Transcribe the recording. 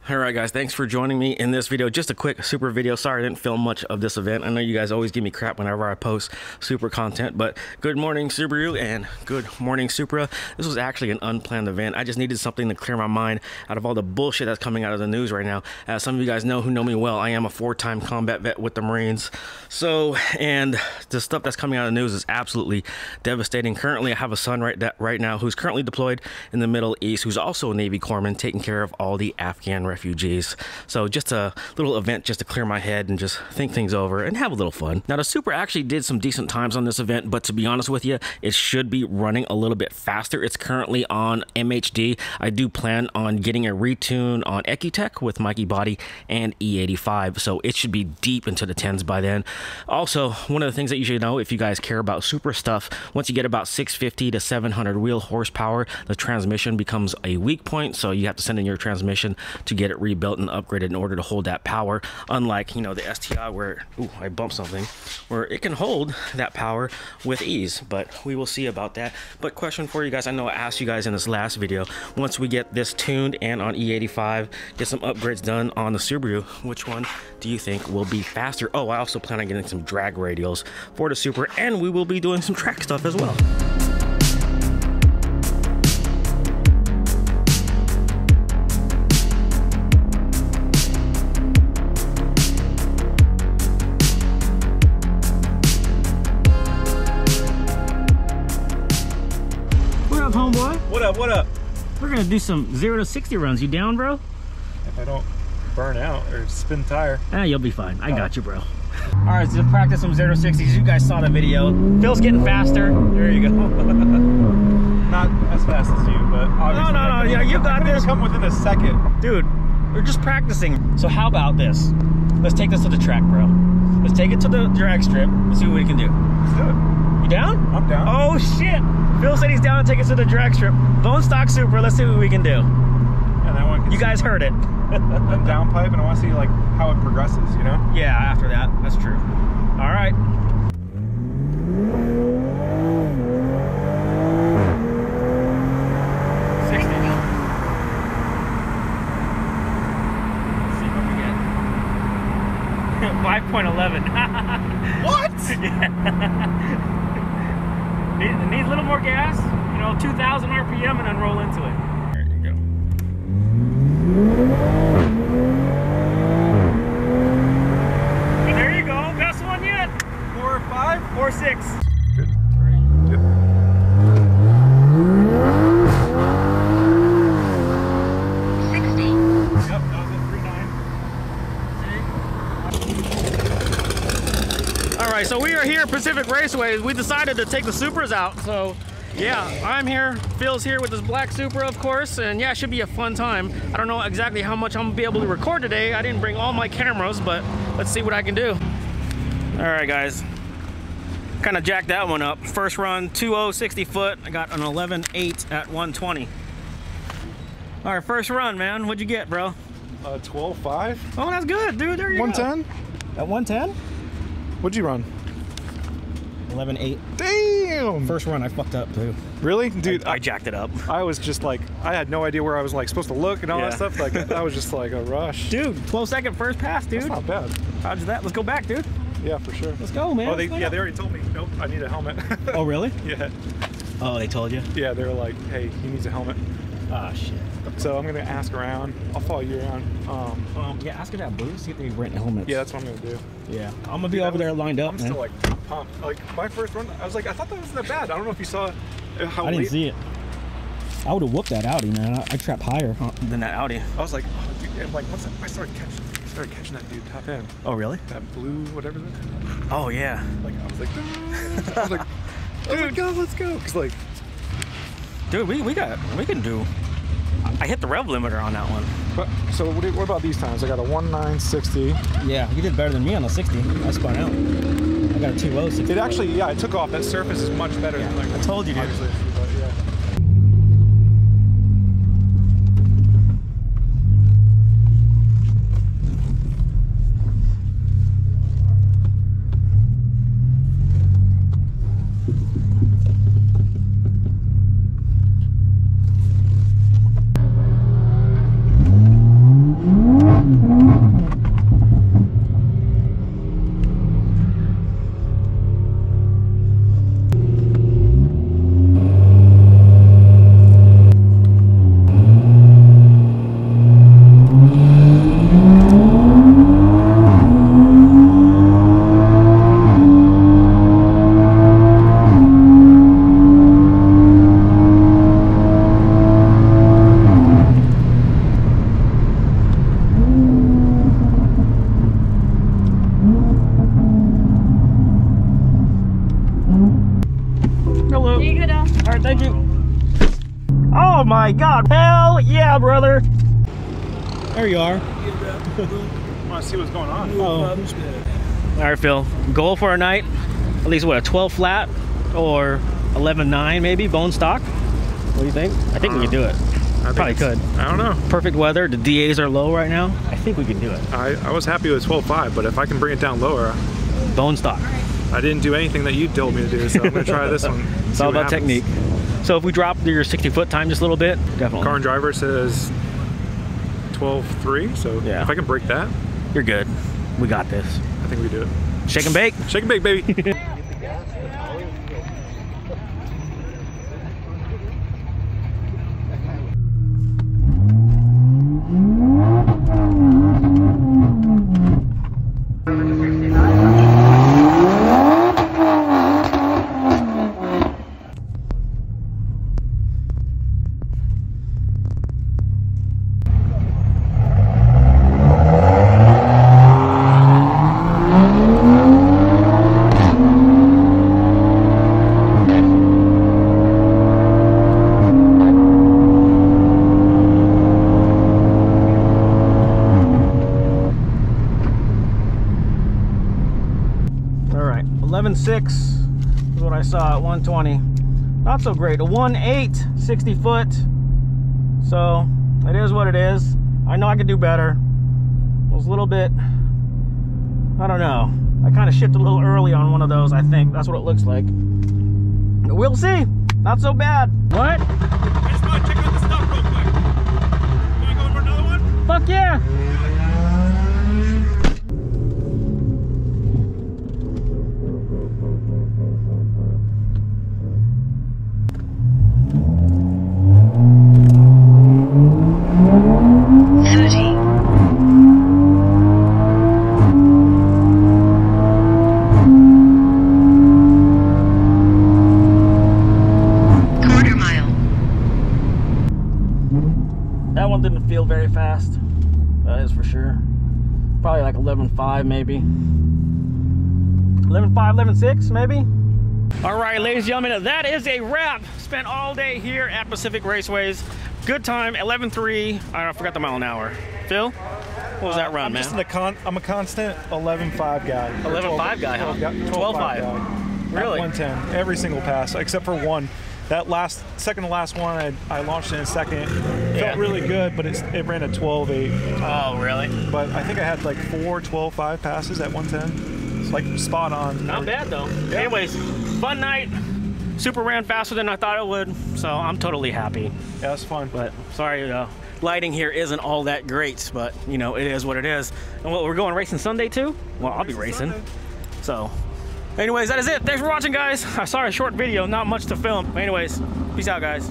Alright guys, thanks for joining me in this video. Just a quick Supra video. Sorry I didn't film much of this event. I know you guys always give me crap whenever I post Supra content, but good morning Subaru and good morning Supra. This was actually an unplanned event. I just needed something to clear my mind out of all the bullshit that's coming out of the news right now. As some of you guys know who know me well, I am a 4-time combat vet with the Marines. So, and the stuff that's coming out of the news is absolutely devastating. Currently, I have a son right now who's currently deployed in the Middle East, who's also a Navy corpsman taking care of all the Afghan refugees. So just a little event just to clear my head and just think things over and have a little fun. Now the Supra actually did some decent times on this event, but to be honest with you, it should be running a little bit faster. It's currently on MHD. I do plan on getting a retune on Ecutek with Mikey Body and E85, so it should be deep into the 10s by then. Also, one of the things that you should know if you guys care about Supra stuff, once you get about 650 to 700 wheel horsepower, the transmission becomes a weak point, so you have to send in your transmission to get it rebuilt and upgraded in order to hold that power, unlike, you know, the STI where, ooh, I bumped something, where it can hold that power with ease. But we will see about that. But question for you guys, I know I asked you guys in this last video, once we get this tuned and on E85, get some upgrades done on the Subaru, which one do you think will be faster? Oh, I also plan on getting some drag radials for the Supra, and we will be doing some track stuff as well. Homeboy, what up? We're gonna do some 0 to 60 runs. You down, bro? If I don't burn out or spin tire. You'll be fine. I got you, bro. All right, so practice some 0 to 60s. You guys saw the video. Phil's getting faster. There you go. Not as fast as you, but obviously. No. Yeah, you got this. Come within a second, dude. We're just practicing. So how about this? Let's take this to the track, bro. Let's take it to the drag strip. Let's see what we can do. Let's do it. You down? I'm down. Oh shit! Phil said he's down to take us to the drag strip. Bone stock Supra. Let's see what we can do. And I want you guys heard it. A downpipe, and I want to see like how it progresses. You know? Yeah. After that, that's true. All right. Let's see what we get. 5.11. What? Yeah. Needs a little more gas, you know, 2,000 RPM, and then roll into it. There you go. There you go. Best one yet. 4 or 5? 4 or 6. Good. 3, 2. Yep, that was at 3.9. All right, so we are here at Pacific Raceways. We decided to take the Supras out, so yeah, I'm here. Phil's here with his black Supra, of course, and yeah, it should be a fun time. I don't know exactly how much I'm gonna be able to record today. I didn't bring all my cameras, but let's see what I can do. All right, guys, kind of jacked that one up. First run, 2.0 60 foot. I got an 11.8 at 120. All right, first run, man. What'd you get, bro? 12.5. Oh, that's good, dude. There you 110? go. At 110? What'd you run? 11.8. Damn! First run, I fucked up too. Really? Dude, I jacked it up. I was just like, I had no idea where I was like supposed to look and all that stuff. Like, that was just like a rush. Dude, 12-second first pass, dude. That's not bad. How'd that? Let's go back, dude. Yeah, for sure. Let's go, man. Oh, they already told me, nope, I need a helmet. Oh, really? Yeah. Oh, they told you? Yeah, they were like, hey, he needs a helmet. Ah, shit. So I'm gonna ask around. I'll follow you around. Yeah, ask her that booth, see if they rent helmets. Yeah, that's what I'm gonna do. Yeah, I'm gonna be over there lined up, I'm man. still like pumped. Like my first run, I was like, I thought that wasn't that bad. I don't know if you saw how I didn't see it. I would have whooped that Audi, man. I trapped higher than that Audi. I was like, oh, dude, and like once I started catching that dude top end. Oh, really? That blue, whatever that is. Oh, yeah. Like I was like, dude, let's go. Cause like, dude, we can do. I hit the rev limiter on that one. But so what about these times? I got a 1960. Yeah, you did better than me on the 60. I spun out. I got a 2.0 60. It actually, yeah, it took off. That surface is much better than like. I told you, dude. But yeah. my God. Hell yeah, brother. There you are. I want to see what's going on. Oh. All right, Phil. Goal for a night. At least what, a 12 flat or 11.9 maybe bone stock. What do you think? I think we could do it. I probably could. I don't know. Perfect weather. The DAs are low right now. I think we could do it. I was happy with 12.5, but if I can bring it down lower. Bone stock. I didn't do anything that you told me to do, so I'm going to try this one. It's all about technique. So if we drop your 60-foot time just a little bit, definitely. Car and driver says 12.3, so yeah. If I can break that. You're good. We got this. I think we do it. Shake and bake. Shake and bake, baby. All right, 11.6 is what I saw at 120. Not so great. A 1.8, 60 foot. So it is what it is. I know I could do better. It was a little bit, I don't know. I kind of shifted a little early on one of those, I think. That's what it looks like. We'll see. Not so bad. What? I just want to check out the stuff real quick. You want to go for another one? Fuck yeah. That one didn't feel very fast. That is for sure. Probably like 11.5 maybe. 11.5, 11.6 maybe. All right, ladies and gentlemen, that is a wrap. Spent all day here at Pacific Raceways. Good time, 11.3. I forgot the mile an hour. Phil, what was that run, man? I'm a constant 11.5 guy. 11.5 guy, huh? 12.5. Really? 110 every single pass except for one. That second to last one, I launched in a second. Felt really good, but it ran a 12.8. Oh, really? But I think I had like 4 12.5 passes at 110. It's like spot on. Not bad though. Yeah. Anyways, fun night. Super ran faster than I thought it would, so I'm totally happy. Yeah, it's fun. But sorry, lighting here isn't all that great, but you know, it is what it is. And what, we're going racing Sunday too? Well, I'll be racing. So. Anyways, that is it. Thanks for watching, guys. I saw a short video, not much to film. Anyways, peace out, guys.